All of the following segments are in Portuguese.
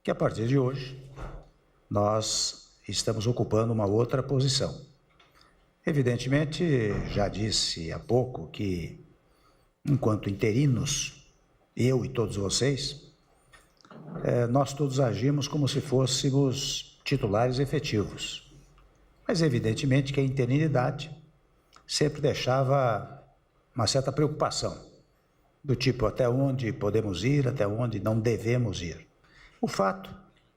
Que a partir de hoje nós estamos ocupando uma outra posição. Evidentemente, já disse há pouco que, enquanto interinos, eu e todos vocês, nós todos agimos como se fôssemos titulares efetivos. Mas, evidentemente, que a interinidade sempre deixava uma certa preocupação, do tipo até onde podemos ir, até onde não devemos ir. O fato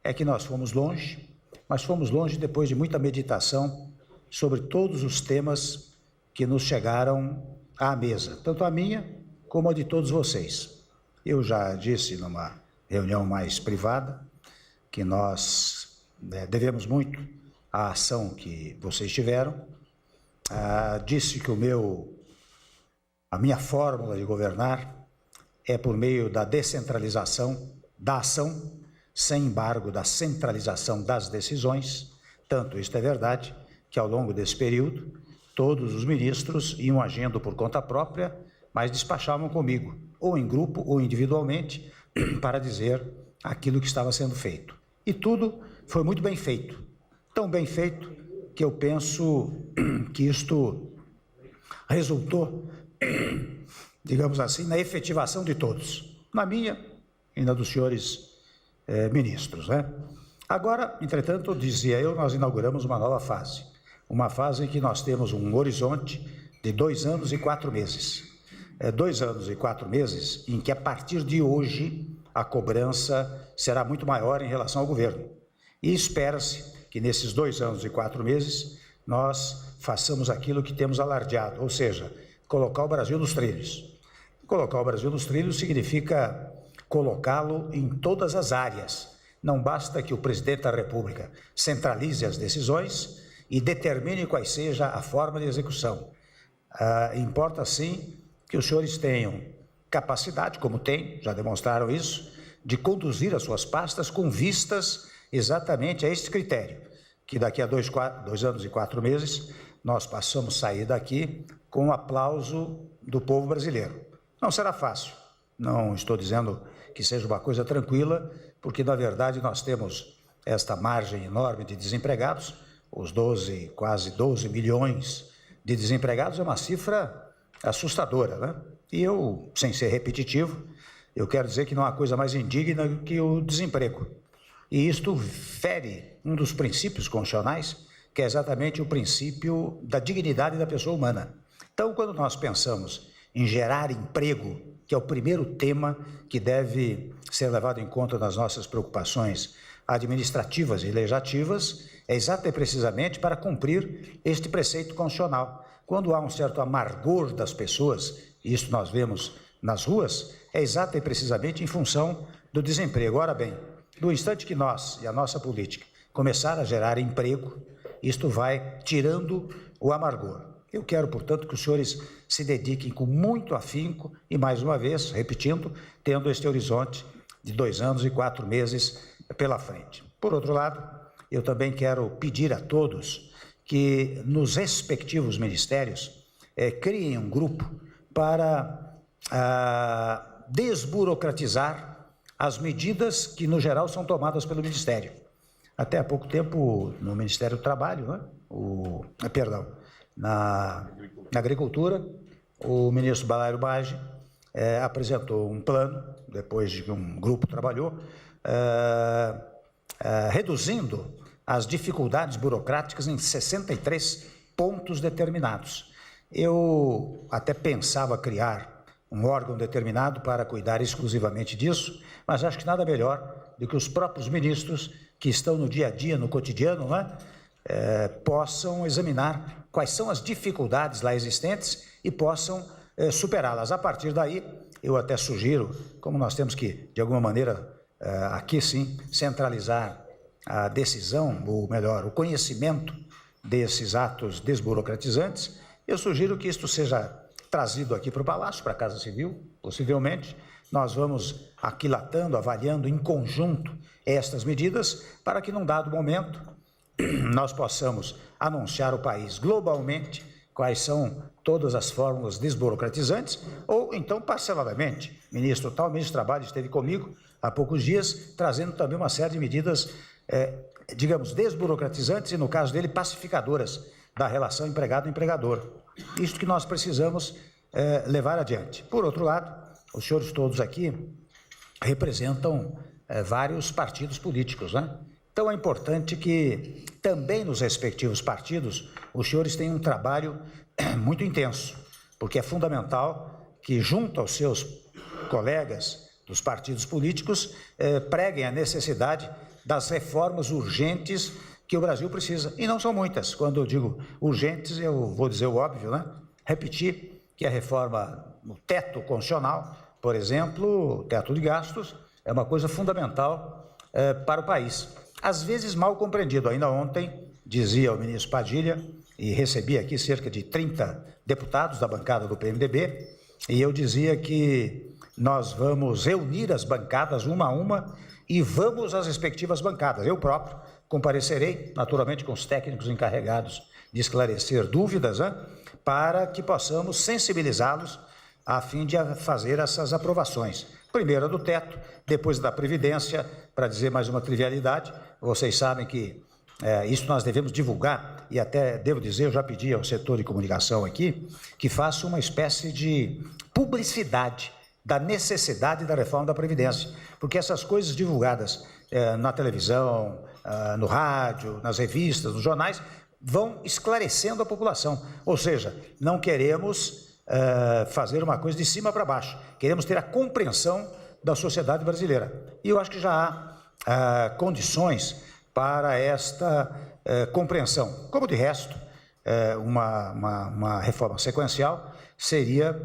é que nós fomos longe, mas fomos longe depois de muita meditação sobre todos os temas que nos chegaram à mesa, tanto a minha como a de todos vocês. Eu já disse numa reunião mais privada que nós devemos muito à ação que vocês tiveram. Disse que a minha fórmula de governar é por meio da descentralização da ação, sem embargo da centralização das decisões. Tanto isto é verdade que ao longo desse período todos os ministros iam agindo por conta própria, mas despachavam comigo, ou em grupo ou individualmente, para dizer aquilo que estava sendo feito. E tudo foi muito bem feito, tão bem feito que eu penso que isto resultou, digamos assim, na efetivação de todos, na minha e na dos senhores ministros, né? Agora, entretanto, dizia eu, nós inauguramos uma nova fase, uma fase em que nós temos um horizonte de 2 anos e 4 meses. 2 anos e 4 meses em que, a partir de hoje, a cobrança será muito maior em relação ao governo. E espera-se que nesses 2 anos e 4 meses nós façamos aquilo que temos alardeado, ou seja, colocar o Brasil nos trilhos. Colocar o Brasil nos trilhos significa colocá-lo em todas as áreas. Não basta que o presidente da República centralize as decisões e determine qual seja a forma de execução. Importa, sim, que os senhores tenham capacidade, como têm, já demonstraram isso, de conduzir as suas pastas com vistas exatamente a este critério, que daqui a 2 anos e 4 meses nós possamos sair daqui com o aplauso do povo brasileiro. Não será fácil, não estou dizendo que seja uma coisa tranquila, porque na verdade nós temos esta margem enorme de desempregados, os quase 12 milhões de desempregados é uma cifra assustadora, né? E eu, sem ser repetitivo, eu quero dizer que não há coisa mais indigna do que o desemprego. E isto fere um dos princípios constitucionais, que é exatamente o princípio da dignidade da pessoa humana. Então, quando nós pensamos em gerar emprego, que é o primeiro tema que deve ser levado em conta nas nossas preocupações administrativas e legislativas, é exatamente e precisamente para cumprir este preceito constitucional. Quando há um certo amargor das pessoas, e isso nós vemos nas ruas, é exatamente e precisamente em função do desemprego. Ora bem, no instante que nós e a nossa política começar a gerar emprego, isto vai tirando o amargor. Eu quero, portanto, que os senhores se dediquem com muito afinco e, mais uma vez, repetindo, tendo este horizonte de 2 anos e 4 meses pela frente. Por outro lado, eu também quero pedir a todos que, nos respectivos ministérios, criem um grupo para desburocratizar as medidas que, no geral, são tomadas pelo Ministério. Até há pouco tempo, no Ministério do Trabalho, né? Na Agricultura, o ministro Balairo Maggi apresentou um plano, depois de que um grupo trabalhou, reduzindo as dificuldades burocráticas em 63 pontos determinados. Eu até pensava criar um órgão determinado para cuidar exclusivamente disso, mas acho que nada melhor do que os próprios ministros que estão no dia a dia, no cotidiano, né? Possam examinar quais são as dificuldades lá existentes e possam superá-las. A partir daí, eu até sugiro, como nós temos que, de alguma maneira, aqui sim, centralizar a decisão, ou melhor, o conhecimento desses atos desburocratizantes, eu sugiro que isto seja trazido aqui para o Palácio, para a Casa Civil, possivelmente, nós vamos aquilatando, avaliando em conjunto estas medidas para que, num dado momento, nós possamos anunciar ao país globalmente quais são todas as fórmulas desburocratizantes, ou então parceladamente. O ministro do Trabalho esteve comigo há poucos dias, trazendo também uma série de medidas, digamos, desburocratizantes e, no caso dele, pacificadoras da relação empregado-empregador. Isto que nós precisamos levar adiante. Por outro lado, os senhores todos aqui representam vários partidos políticos, né? Então é importante que também nos respectivos partidos os senhores tenham um trabalho muito intenso, porque é fundamental que, junto aos seus colegas dos partidos políticos, preguem a necessidade das reformas urgentes que o Brasil precisa. E não são muitas. Quando eu digo urgentes, eu vou dizer o óbvio, né? Repetir que a reforma no teto constitucional, por exemplo, o teto de gastos, é uma coisa fundamental para o país. Às vezes mal compreendido. Ainda ontem, dizia o ministro Padilha, e recebi aqui cerca de 30 deputados da bancada do PMDB, e eu dizia que nós vamos reunir as bancadas uma a uma e vamos às respectivas bancadas. Eu próprio comparecerei, naturalmente com os técnicos encarregados de esclarecer dúvidas, né, para que possamos sensibilizá-los a fim de fazer essas aprovações. Primeiro a do teto, depois da Previdência, para dizer mais uma trivialidade. Vocês sabem que isso nós devemos divulgar, e até devo dizer, eu já pedi ao setor de comunicação aqui, que faça uma espécie de publicidade da necessidade da reforma da Previdência, porque essas coisas divulgadas na televisão, no rádio, nas revistas, nos jornais, vão esclarecendo a população. Ou seja, não queremos fazer uma coisa de cima para baixo, queremos ter a compreensão da sociedade brasileira. E eu acho que já há condições para esta compreensão. Como de resto, uma reforma sequencial seria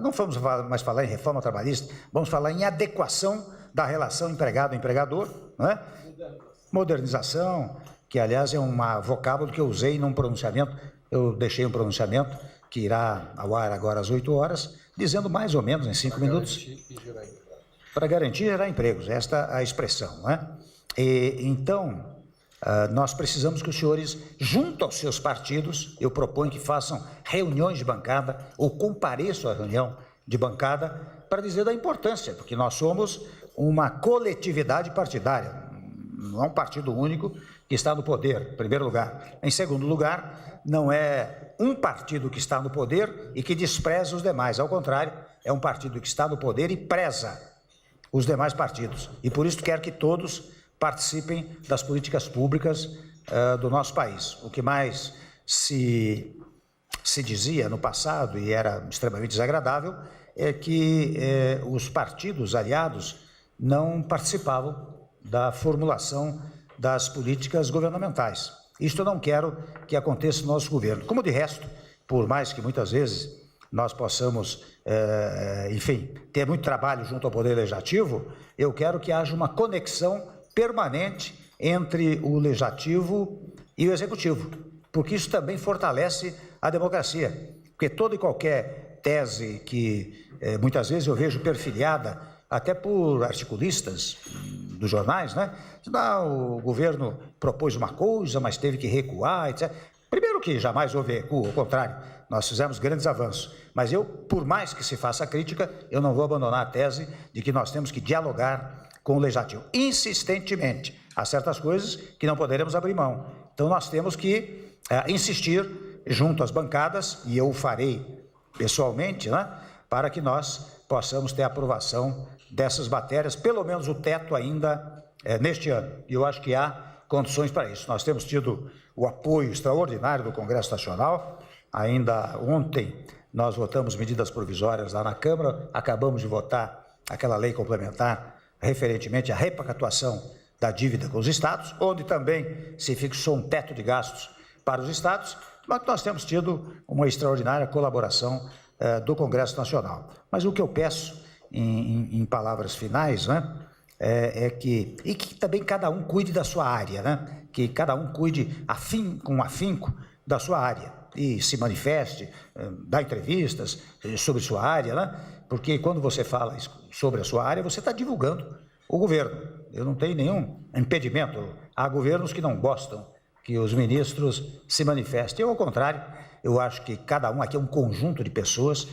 não vamos mais falar em reforma trabalhista, vamos falar em adequação da relação empregado-empregador, não é? Modernização, que aliás é um vocábulo que eu usei num pronunciamento, eu deixei um pronunciamento que irá ao ar agora às 8 horas, dizendo mais ou menos em 5 minutos, para garantir e gerar empregos, esta é a expressão, não é? Então, nós precisamos que os senhores, junto aos seus partidos, eu proponho que façam reuniões de bancada ou compareçam à reunião de bancada para dizer da importância, porque nós somos uma coletividade partidária, não é um partido único que está no poder, em primeiro lugar. Em segundo lugar, não é um partido que está no poder e que despreza os demais, ao contrário, é um partido que está no poder e preza os demais partidos. E por isso quero que todos participem das políticas públicas do nosso país. O que mais se dizia no passado, e era extremamente desagradável, é que os partidos aliados não participavam da formulação das políticas governamentais. Isto eu não quero que aconteça no nosso governo. Como de resto, por mais que muitas vezes nós possamos, enfim, ter muito trabalho junto ao Poder Legislativo, eu quero que haja uma conexão permanente entre o Legislativo e o Executivo, porque isso também fortalece a democracia, porque toda e qualquer tese que muitas vezes eu vejo perfilhada até por articulistas dos jornais, né? O governo propôs uma coisa, mas teve que recuar, etc. Primeiro que jamais houve recuo, ao contrário, nós fizemos grandes avanços. Mas eu, por mais que se faça crítica, eu não vou abandonar a tese de que nós temos que dialogar com o Legislativo. Insistentemente, há certas coisas que não poderemos abrir mão. Então nós temos que insistir junto às bancadas, e eu o farei pessoalmente, né? Para que nós possamos ter a aprovação dessas matérias, pelo menos o teto ainda neste ano. E eu acho que há condições para isso. Nós temos tido o apoio extraordinário do Congresso Nacional. Ainda ontem nós votamos medidas provisórias lá na Câmara, acabamos de votar aquela lei complementar referentemente à repactuação da dívida com os estados, onde também se fixou um teto de gastos para os estados, mas nós temos tido uma extraordinária colaboração do Congresso Nacional. Mas o que eu peço, em palavras finais, né, é que também cada um cuide da sua área, né, que cada um cuide com afinco da sua área e se manifeste, dá entrevistas sobre sua área, né, porque quando você fala sobre a sua área, você está divulgando o governo. Eu não tenho nenhum impedimento. Há governos que não gostam que os ministros se manifestem. Eu, ao contrário, eu acho que cada um aqui é um conjunto de pessoas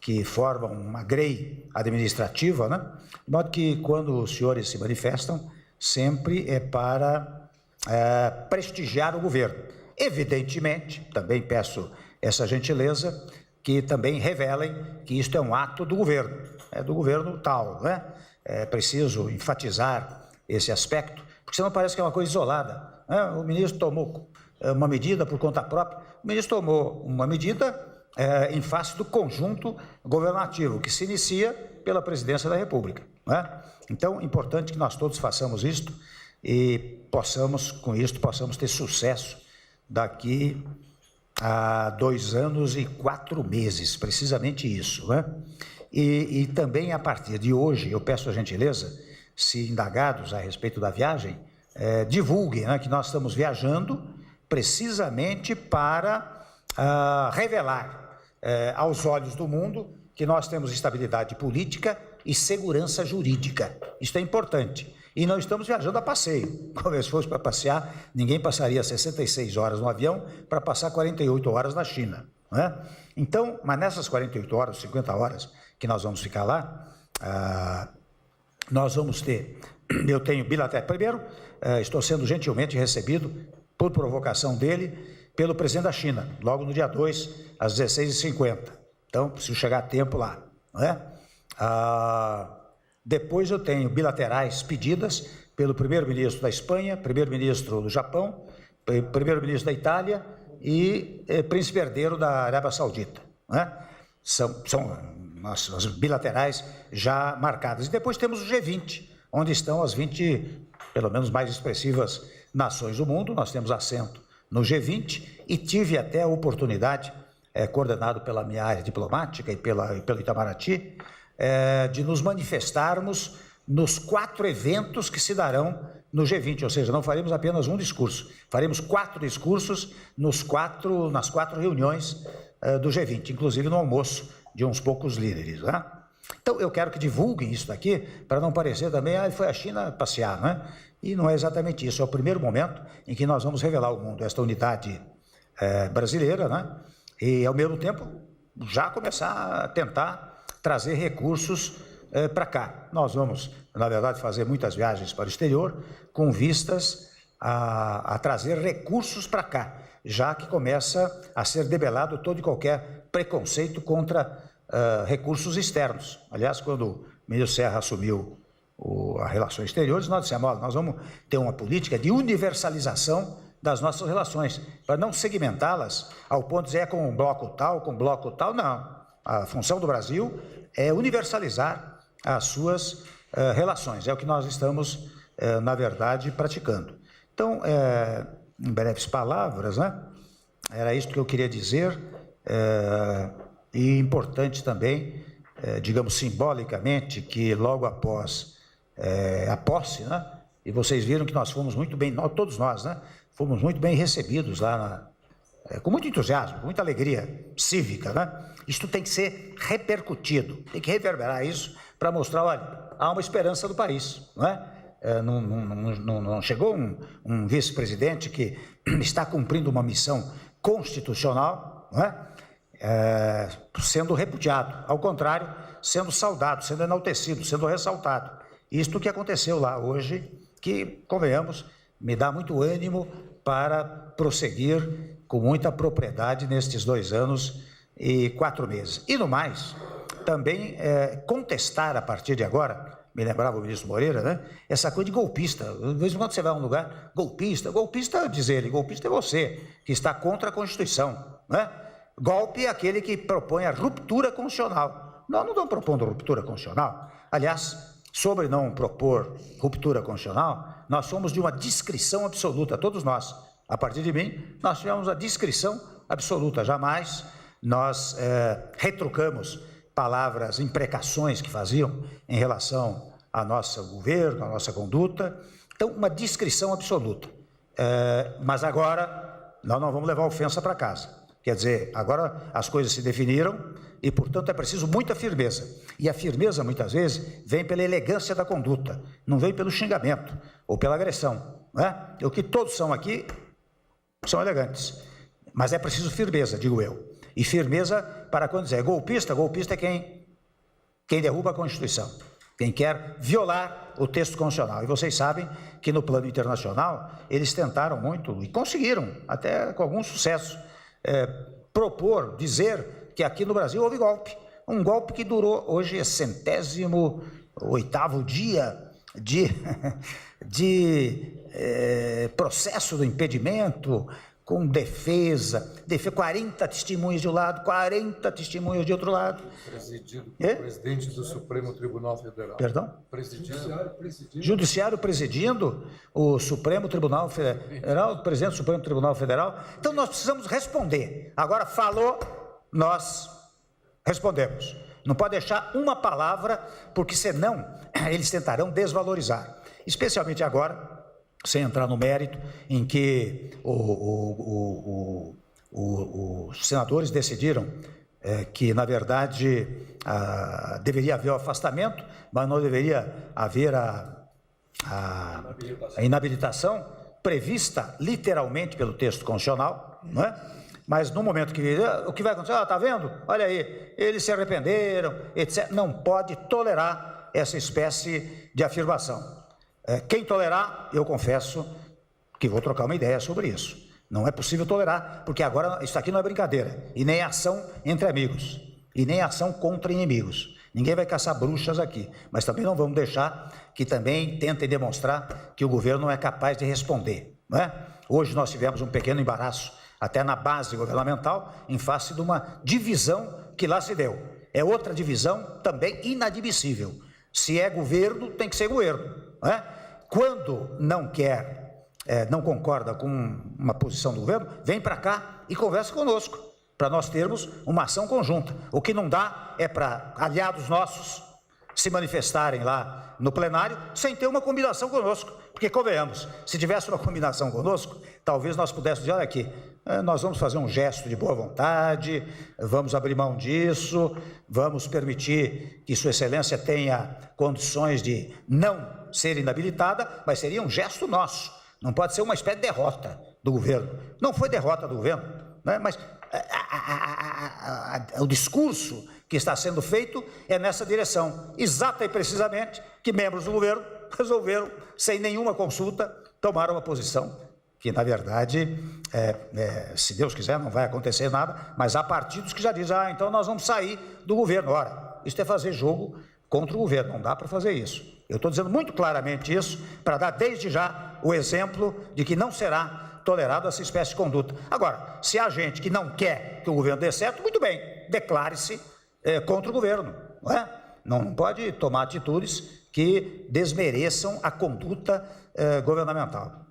que formam uma grei administrativa, né? De modo que, quando os senhores se manifestam, sempre é para prestigiar o governo. Evidentemente, também peço essa gentileza, que também revelem que isto é um ato do governo tal, né? É preciso enfatizar esse aspecto, porque senão parece que é uma coisa isolada, né? O ministro tomou uma medida por conta própria, o ministro tomou uma medida em face do conjunto governativo, que se inicia pela presidência da República, né? Então, é importante que nós todos façamos isto e possamos, com isto, ter sucesso daqui a 2 anos e 4 meses, precisamente isso, né? E também, a partir de hoje, eu peço a gentileza, se indagados a respeito da viagem, divulguem, né, que nós estamos viajando precisamente para revelar aos olhos do mundo que nós temos estabilidade política e segurança jurídica. Isso é importante. E não estamos viajando a passeio. Como se fosse para passear, ninguém passaria 66 horas no avião para passar 48 horas na China, né? Então, mas nessas 48 horas, 50 horas que nós vamos ficar lá, nós vamos ter, eu tenho bilateral. Primeiro, estou sendo gentilmente recebido, por provocação dele, pelo presidente da China, logo no dia 2, às 16h50. Então, preciso chegar a tempo lá, não é? Depois eu tenho bilaterais pedidas pelo primeiro-ministro da Espanha, primeiro-ministro do Japão, primeiro-ministro da Itália e príncipe herdeiro da Arábia Saudita, né? São as bilaterais já marcadas. E depois temos o G20, onde estão as 20, pelo menos, mais expressivas nações do mundo. Nós temos assento no G20 e tive até a oportunidade, coordenado pela minha área diplomática e pelo Itamaraty, de nos manifestarmos nos 4 eventos que se darão no G20, ou seja, não faremos apenas um discurso, faremos 4 discursos nas 4 reuniões do G20, inclusive no almoço de uns poucos líderes, né? Então, eu quero que divulguem isso daqui, para não parecer também, foi a China passear, né? E não é exatamente isso, é o primeiro momento em que nós vamos revelar ao mundo esta unidade brasileira, né? E, ao mesmo tempo, já começar a tentar trazer recursos para cá. Nós vamos, na verdade, fazer muitas viagens para o exterior com vistas a trazer recursos para cá, já que começa a ser debelado todo e qualquer preconceito contra recursos externos. Aliás, quando o ministro Serra assumiu as relações exteriores, nós dissemos, olha, nós vamos ter uma política de universalização das nossas relações, para não segmentá-las ao ponto de dizer com um bloco tal, não. A função do Brasil é universalizar as suas relações, é o que nós estamos, na verdade, praticando. Então, em breves palavras, né, era isso que eu queria dizer, e importante também, digamos simbolicamente, que logo após a posse, né, e vocês viram que nós fomos muito bem, todos nós, né, fomos muito bem recebidos lá, com muito entusiasmo, com muita alegria cívica, né? Isto tem que ser repercutido, tem que reverberar isso para mostrar, olha, há uma esperança do país, não é? Não chegou um vice-presidente que está cumprindo uma missão constitucional, não é? Sendo repudiado, ao contrário, sendo saudado, sendo enaltecido, sendo ressaltado. Isto que aconteceu lá hoje, que, convenhamos, me dá muito ânimo para prosseguir com muita propriedade nestes 2 anos e 4 meses. E no mais, também contestar a partir de agora, me lembrava o ministro Moreira, né? Essa coisa de golpista. De vez em quando você vai a um lugar, golpista, diz ele, golpista é você, que está contra a Constituição, né? Golpe é aquele que propõe a ruptura constitucional. Nós não estamos propondo ruptura constitucional. Aliás, sobre não propor ruptura constitucional, nós somos de uma discrição absoluta, todos nós. A partir de mim, nós tivemos a discrição absoluta. Jamais nós retrucamos palavras, imprecações que faziam em relação ao nosso governo, à nossa conduta. Então, uma discrição absoluta. Mas agora, nós não vamos levar ofensa para casa. Quer dizer, agora as coisas se definiram e, portanto, é preciso muita firmeza. E a firmeza, muitas vezes, vem pela elegância da conduta, não vem pelo xingamento ou pela agressão. Não é? O que todos são aqui são elegantes, mas é preciso firmeza, digo eu. E firmeza para quando dizer golpista, golpista é quem derruba a Constituição, quem quer violar o texto constitucional. E vocês sabem que no plano internacional eles tentaram muito e conseguiram, até com algum sucesso, propor, dizer que aqui no Brasil houve golpe. Um golpe que durou, hoje é 108º dia de processo do impedimento, com defesa, 40 testemunhas de um lado, 40 testemunhas de outro lado. Presidido pelo presidente do Supremo Tribunal Federal. Perdão? Presidindo. Judiciário presidindo o Supremo Tribunal Federal, o presidente do Supremo Tribunal Federal. Então nós precisamos responder. Agora falou, nós respondemos. Não pode deixar uma palavra, porque senão eles tentarão desvalorizar. Especialmente agora, sem entrar no mérito, em que os senadores decidiram que, na verdade, deveria haver o afastamento, mas não deveria haver a inabilitação prevista literalmente pelo texto constitucional, não é? Mas no momento que o que vai acontecer, está vendo? Olha aí, eles se arrependeram, etc. Não pode tolerar essa espécie de afirmação. Quem tolerar, eu confesso que vou trocar uma ideia sobre isso. Não é possível tolerar, porque agora isso aqui não é brincadeira, e nem ação entre amigos, e nem ação contra inimigos. Ninguém vai caçar bruxas aqui, mas também não vamos deixar que também tentem demonstrar que o governo não é capaz de responder, não é? Hoje nós tivemos um pequeno embaraço, até na base governamental, em face de uma divisão que lá se deu. É outra divisão também inadmissível. Se é governo, tem que ser governo, não é? Quando não quer, não concorda com uma posição do governo, vem para cá e conversa conosco, para nós termos uma ação conjunta. O que não dá é para aliados nossos se manifestarem lá no plenário sem ter uma combinação conosco, porque convenhamos, se tivesse uma combinação conosco, talvez nós pudéssemos dizer, olha aqui, nós vamos fazer um gesto de boa vontade, vamos abrir mão disso, vamos permitir que Sua Excelência tenha condições de não ser inabilitada, mas seria um gesto nosso, não pode ser uma espécie de derrota do governo. Não foi derrota do governo, né? Mas o discurso que está sendo feito é nessa direção, exata e precisamente que membros do governo resolveram, sem nenhuma consulta, tomar uma posição que, na verdade, se Deus quiser, não vai acontecer nada, mas há partidos que já dizem, então nós vamos sair do governo. Ora, isso é fazer jogo contra o governo, não dá para fazer isso. Eu estou dizendo muito claramente isso, para dar desde já o exemplo de que não será tolerado essa espécie de conduta. Agora, se há gente que não quer que o governo dê certo, muito bem, declare-se contra o governo, não é? Não pode tomar atitudes que desmereçam a conduta governamental.